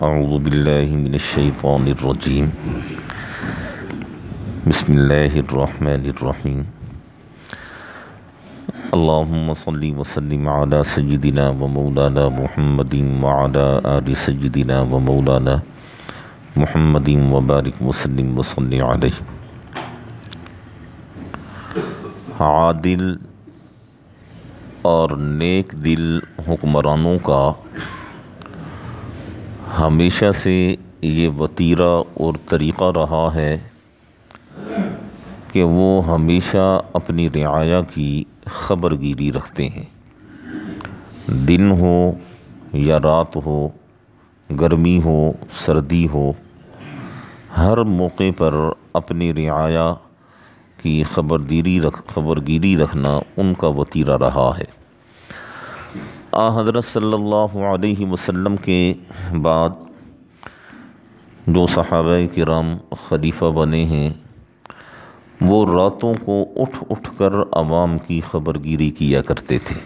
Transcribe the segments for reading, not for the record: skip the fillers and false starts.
اعوذ باللہ من الشیطان الرجیم بسم اللہ الرحمن الرحیم اللہم صلی وسلم علی سیدنا و مولانا محمد وعلی آل سیدنا و مولانا محمد وبارک وسلم وصلی علیہ۔ عادل اور نیک دل حکمرانوں کا ہمیشہ سے یہ وتیرہ اور طریقہ رہا ہے کہ وہ ہمیشہ اپنی رعایا کی خبر گیری رکھتے ہیں۔ دن ہو یا رات ہو، گرمی ہو سردی ہو، ہر موقع پر اپنی رعایا کی خبرگیری رکھنا ان کا وتیرہ رہا ہے۔ حضرت صلی اللہ علیہ وسلم کے بعد جو صحابہ کرام خلیفہ بنے ہیں، وہ راتوں کو اٹھ کر عوام کی خبرگیری کیا کرتے تھے،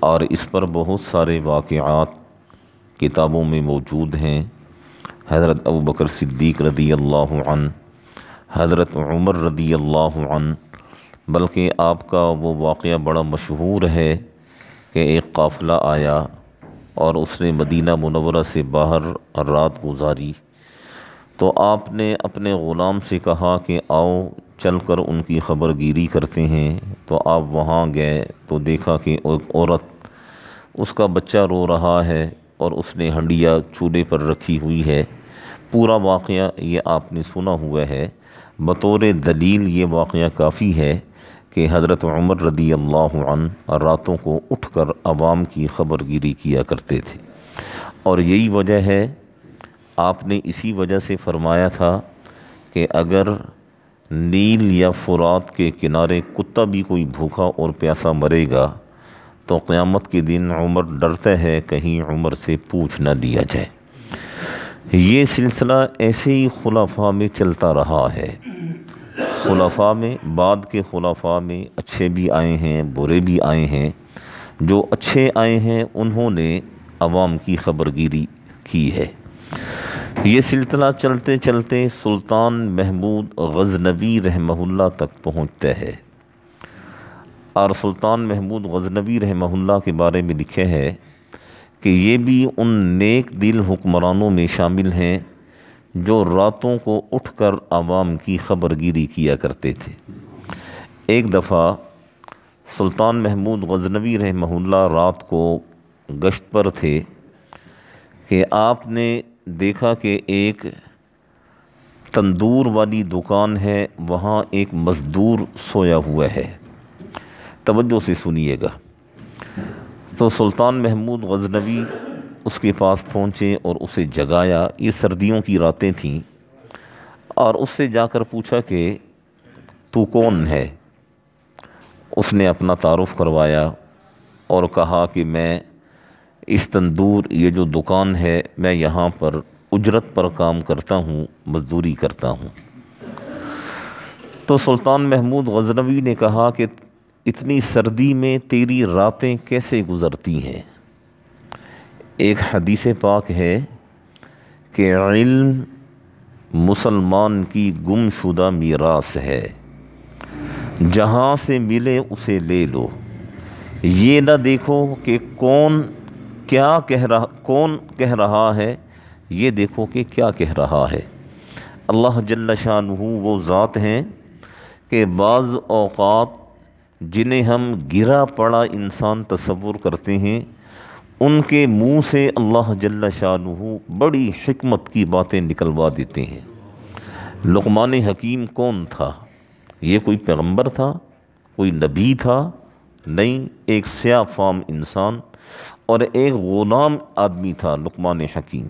اور اس پر بہت سارے واقعات کتابوں میں موجود ہیں۔ حضرت ابوبکر صدیق رضی اللہ عنہ، حضرت عمر رضی اللہ عنہ، بلکہ آپ کا وہ واقعہ بڑا مشہور ہے کہ ایک قافلہ آیا اور اس نے مدینہ منورہ سے باہر رات گزاری، تو آپ نے اپنے غلام سے کہا کہ آؤ چل کر ان کی خبرگیری کرتے ہیں۔ تو آپ وہاں گئے تو دیکھا کہ ایک عورت، اس کا بچہ رو رہا ہے اور اس نے ہنڈیا چولہے پر رکھی ہوئی ہے۔ پورا واقعہ یہ آپ نے سنا ہوا ہے۔ بطور دلیل یہ واقعہ کافی ہے کہ حضرت عمر رضی اللہ عنہ راتوں کو اٹھ کر عوام کی خبرگیری کیا کرتے تھے، اور یہی وجہ ہے، آپ نے اسی وجہ سے فرمایا تھا کہ اگر نیل یا فرات کے کنارے کتا بھی کوئی بھوکا اور پیاسا مرے گا تو قیامت کے دن عمر ڈرتا ہے کہیں عمر سے پوچھ نہ لیا جائے۔ یہ سلسلہ ایسے ہی خلفاء میں چلتا رہا ہے۔ خلفاء میں، بعد کے خلفاء میں اچھے بھی آئے ہیں، برے بھی آئے ہیں۔ جو اچھے آئے ہیں انہوں نے عوام کی خبرگیری کی ہے۔ یہ سلسلہ چلتے چلتے سلطان محمود غزنوی رحمہ اللہ تک پہنچتا ہے، اور سلطان محمود غزنوی رحمہ اللہ کے بارے میں لکھا ہے کہ یہ بھی ان نیک دل حکمرانوں میں شامل ہیں جو راتوں کو اٹھ کر عوام کی خبرگیری کیا کرتے تھے۔ ایک دفعہ سلطان محمود غزنوی رحمہ اللہ رات کو گشت پر تھے کہ آپ نے دیکھا کہ ایک تندور والی دکان ہے، وہاں ایک مزدور سویا ہوا ہے۔ توجہ سے سنیے گا۔ تو سلطان محمود غزنوی اس کے پاس پہنچے اور اسے جگایا۔ یہ سردیوں کی راتیں تھیں، اور اس سے جا کر پوچھا کہ تو کون ہے؟ اس نے اپنا تعارف کروایا اور کہا کہ میں اس تندور، یہ جو دکان ہے، میں یہاں پر اجرت پر کام کرتا ہوں، مزدوری کرتا ہوں۔ تو سلطان محمود غزنوی نے کہا کہ اتنی سردی میں تیری راتیں کیسے گزرتی ہیں؟ ایک حدیث پاک ہے کہ علم مسلمان کی گم شدہ میراث ہے، جہاں سے ملے اسے لے لو۔ یہ نہ دیکھو کہ کون کہہ رہا ہے، یہ دیکھو کہ کیا کہہ رہا ہے۔ اللہ جل شانہ وہ ذات ہیں کہ بعض اوقات جنہیں ہم گرا پڑا انسان تصور کرتے ہیں، ان کے منہ سے اللہ جل شانہ بڑی حکمت کی باتیں نکلوا دیتے ہیں۔ لقمان حکیم کون تھا؟ یہ کوئی پیغمبر تھا؟ کوئی نبی تھا؟ نہیں، ایک سیاہ فام انسان اور ایک غلام آدمی تھا لقمان حکیم،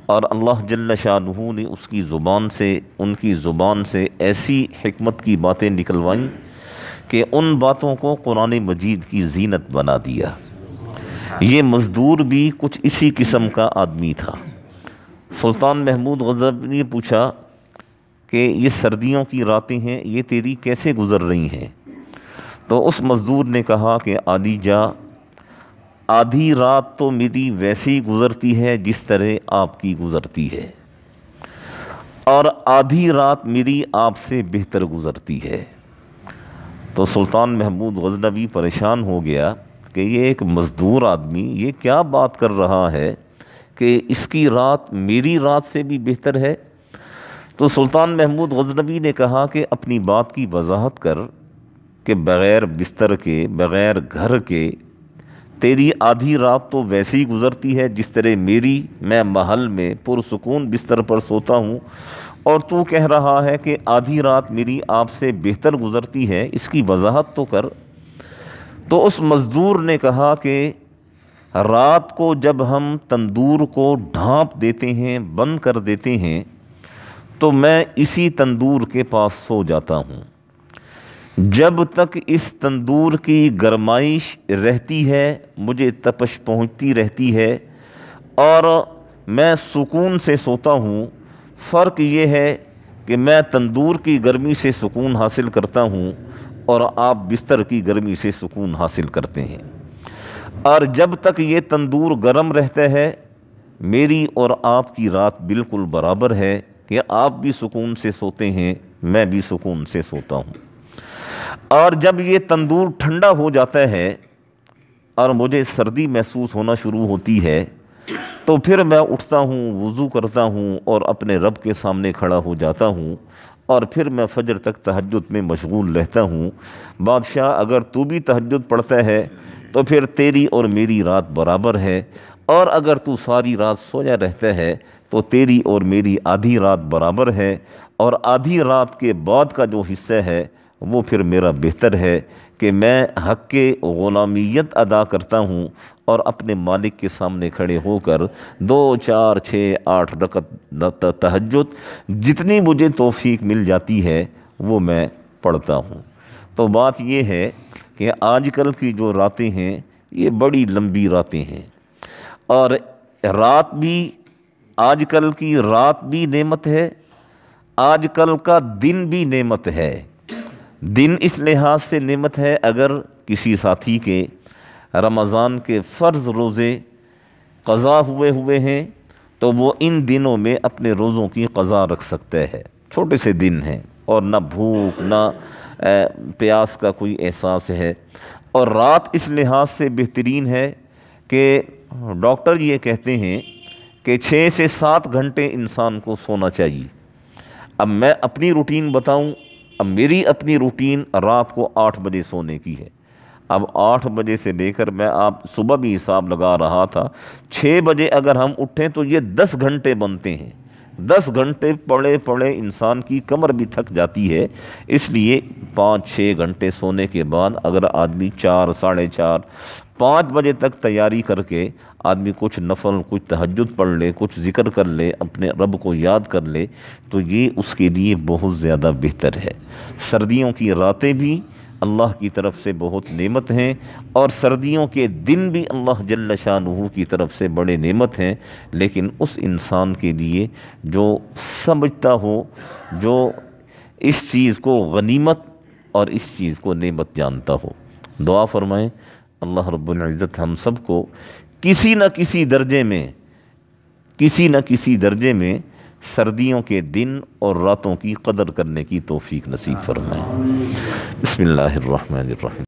اور اللہ جل شانہ نے اس کی زبان سے، ان کی زبان سے ایسی حکمت کی باتیں نکلوائیں کہ ان باتوں کو قرآن مجید کی زینت بنا دیا۔ یہ مزدور بھی کچھ اسی قسم کا آدمی تھا۔ سلطان محمود غزنوی نے پوچھا کہ یہ سردیوں کی راتیں ہیں، یہ تیری کیسے گزر رہی ہیں؟ تو اس مزدور نے کہا کہ عالی جا، آدھی رات تو میری ویسی گزرتی ہے جس طرح آپ کی گزرتی ہے، اور آدھی رات میری آپ سے بہتر گزرتی ہے۔ تو سلطان محمود غزنوی پریشان ہو گیا کہ یہ ایک مزدور آدمی یہ کیا بات کر رہا ہے کہ اس کی رات میری رات سے بھی بہتر ہے۔ تو سلطان محمود غزنوی نے کہا کہ اپنی بات کی وضاحت کر کہ بغیر بستر کے، بغیر گھر کے تیری آدھی رات تو ویسی گزرتی ہے جس طرح میری، میں محل میں پرسکون بستر پر سوتا ہوں، اور تو کہہ رہا ہے کہ آدھی رات میری آپ سے بہتر گزرتی ہے، اس کی وضاحت تو کر۔ تو اس مزدور نے کہا کہ رات کو جب ہم تندور کو ڈھانپ دیتے ہیں، بند کر دیتے ہیں، تو میں اسی تندور کے پاس سو جاتا ہوں۔ جب تک اس تندور کی گرمائش رہتی ہے مجھے تپش پہنچتی رہتی ہے اور میں سکون سے سوتا ہوں۔ فرق یہ ہے کہ میں تندور کی گرمی سے سکون حاصل کرتا ہوں اور آپ بستر کی گرمی سے سکون حاصل کرتے ہیں، اور جب تک یہ تندور گرم رہتا ہے میری اور آپ کی رات بالکل برابر ہے کہ آپ بھی سکون سے سوتے ہیں، میں بھی سکون سے سوتا ہوں۔ اور جب یہ تندور ٹھنڈا ہو جاتا ہے اور مجھے سردی محسوس ہونا شروع ہوتی ہے تو پھر میں اٹھتا ہوں، وضو کرتا ہوں اور اپنے رب کے سامنے کھڑا ہو جاتا ہوں، اور پھر میں فجر تک تہجد میں مشغول رہتا ہوں۔ بادشاہ اگر تو بھی تہجد پڑھتا ہے تو پھر تیری اور میری رات برابر ہے، اور اگر تو ساری رات سویا رہتا ہے تو تیری اور میری آدھی رات برابر ہے، اور آدھی رات کے بعد کا جو حصہ ہے وہ پھر میرا بہتر ہے کہ میں حق کے غلامیت ادا کرتا ہوں اور اپنے مالک کے سامنے کھڑے ہو کر 2 4 6 8 رکعت تہجد جتنی مجھے توفیق مل جاتی ہے وہ میں پڑھتا ہوں۔ تو بات یہ ہے کہ آج کل کی جو راتیں ہیں یہ بڑی لمبی راتیں ہیں، اور رات بھی، آج کل کی رات بھی نعمت ہے، آج کل کا دن بھی نعمت ہے۔ دن اس لحاظ سے نعمت ہے اگر کسی ساتھی کے رمضان کے فرض روزے قضا ہوئے ہیں تو وہ ان دنوں میں اپنے روزوں کی قضا رکھ سکتا ہے، چھوٹے سے دن ہیں اور نہ بھوک نہ پیاس کا کوئی احساس ہے۔ اور رات اس لحاظ سے بہترین ہے کہ ڈاکٹر یہ کہتے ہیں کہ 6 سے 7 گھنٹے انسان کو سونا چاہیے۔ اب میں اپنی روٹین بتاؤں، اب میری اپنی روٹین رات کو 8 بجے سونے کی ہے۔ اب 8 بجے سے لے کر میں آپ صبح بھی حساب لگا رہا تھا 6 بجے اگر ہم اٹھیں تو یہ 10 گھنٹے بنتے ہیں۔ 10 گھنٹے پڑے پڑے انسان کی کمر بھی تھک جاتی ہے، اس لیے 5-6 گھنٹے سونے کے بعد اگر آدمی 4 ساڑھے 4 5 بجے تک تیاری کر کے آدمی کچھ نفل، کچھ تہجد پڑھ لے، کچھ ذکر کر لے، اپنے رب کو یاد کر لے تو یہ اس کے لیے بہت زیادہ بہتر ہے۔ سردیوں کی راتیں بھی اللہ کی طرف سے بہت نعمت ہیں، اور سردیوں کے دن بھی اللہ جل شانہ کی طرف سے بڑے نعمت ہیں، لیکن اس انسان کے لیے جو سمجھتا ہو، جو اس چیز کو غنیمت اور اس چیز کو نعمت جانتا ہو۔ دعا فرمائیں اللہ رب العزت ہم سب کو کسی نہ کسی درجے میں سردیوں کے دن اور راتوں کی قدر کرنے کی توفیق نصیب فرمائیں۔ بسم اللہ الرحمن الرحیم۔